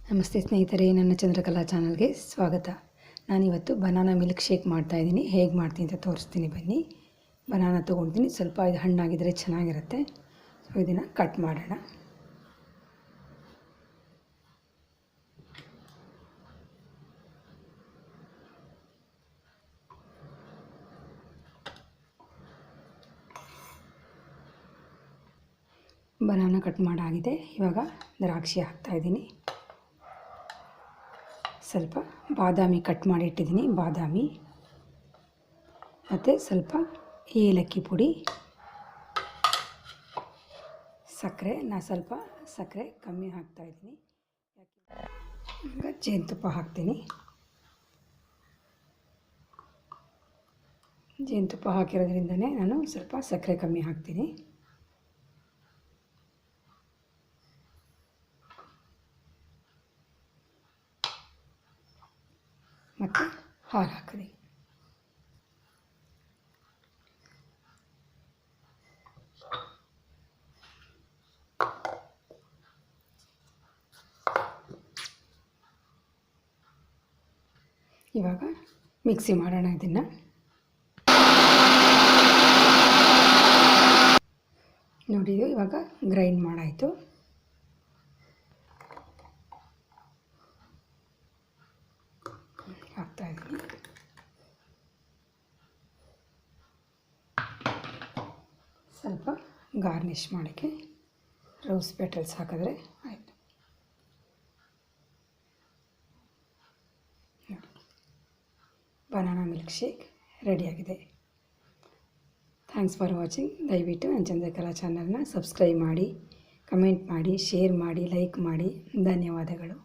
ನಮಸ್ತೆ ಸ್ನೇಹಿತರೆ, ನನ್ನ ಚಂದ್ರಕಲಾ ಚಾನಲ್ಗೆ ಸ್ವಾಗತ. ನಾನಿವತ್ತು ಬನಾನಾ ಮಿಲ್ಕ್ ಶೇಕ್ ಮಾಡ್ತಾಯಿದ್ದೀನಿ. ಹೇಗೆ ಮಾಡ್ತೀನಿ ಅಂತ ತೋರಿಸ್ತೀನಿ ಬನ್ನಿ. ಬನಾನಾ ತೊಗೊಳ್ತೀನಿ, ಸ್ವಲ್ಪ ಇದು ಹಣ್ಣಾಗಿದ್ದರೆ ಚೆನ್ನಾಗಿರುತ್ತೆ. ಸೊ ಇದನ್ನು ಕಟ್ ಮಾಡೋಣ. ಬನಾನಾ ಕಟ್ ಮಾಡಾಗಿದೆ. ಇವಾಗ ದ್ರಾಕ್ಷಿ ಹಾಕ್ತಾಯಿದ್ದೀನಿ. ಸ್ವಲ್ಪ ಬಾದಾಮಿ ಕಟ್ ಮಾಡಿ ಇಟ್ಟಿದ್ದೀನಿ, ಬಾದಾಮಿ ಮತ್ತು ಸ್ವಲ್ಪ ಏಲಕ್ಕಿ ಪುಡಿ, ಸಕ್ಕರೆ. ಸ್ವಲ್ಪ ಸಕ್ಕರೆ ಕಮ್ಮಿ ಹಾಕ್ತಾಯಿದ್ದೀನಿ. ಈಗ ಜೇನುತುಪ್ಪ ಹಾಕ್ತೀನಿ. ಜೇನುತುಪ್ಪ ಹಾಕಿರೋದ್ರಿಂದನೇ ನಾನು ಸ್ವಲ್ಪ ಸಕ್ಕರೆ ಕಮ್ಮಿ ಹಾಕ್ತೀನಿ. ಮತ್ತು ಹಾಲು ಹಾಕಿದೆ. ಇವಾಗ ಮಿಕ್ಸಿ ಮಾಡೋಣ ಇದನ್ನು. ನೋಡಿ, ಇವಾಗ ಗ್ರೈಂಡ್ ಮಾಡಾಯಿತು. ಹಾಕ್ತಾಯಿದ್ದೀನಿ. ಸ್ವಲ್ಪ ಗಾರ್ನಿಷ್ ಮಾಡೋಕ್ಕೆ ರೋಸ್ ಪೆಟಲ್ಸ್ ಹಾಕಿದ್ರೆ ಆಯಿತು. ಬನಾನಾ ಮಿಲ್ಕ್ ಶೇಕ್ ರೆಡಿಯಾಗಿದೆ. Thanks for watching. ದಯವಿಟ್ಟು ನನ್ನ ಚಂದ್ರಕಲಾ ಚಾನಲ್ನ ಸಬ್ಸ್ಕ್ರೈಬ್ ಮಾಡಿ, ಕಮೆಂಟ್ ಮಾಡಿ, ಶೇರ್ ಮಾಡಿ, ಲೈಕ್ ಮಾಡಿ. ಧನ್ಯವಾದಗಳು.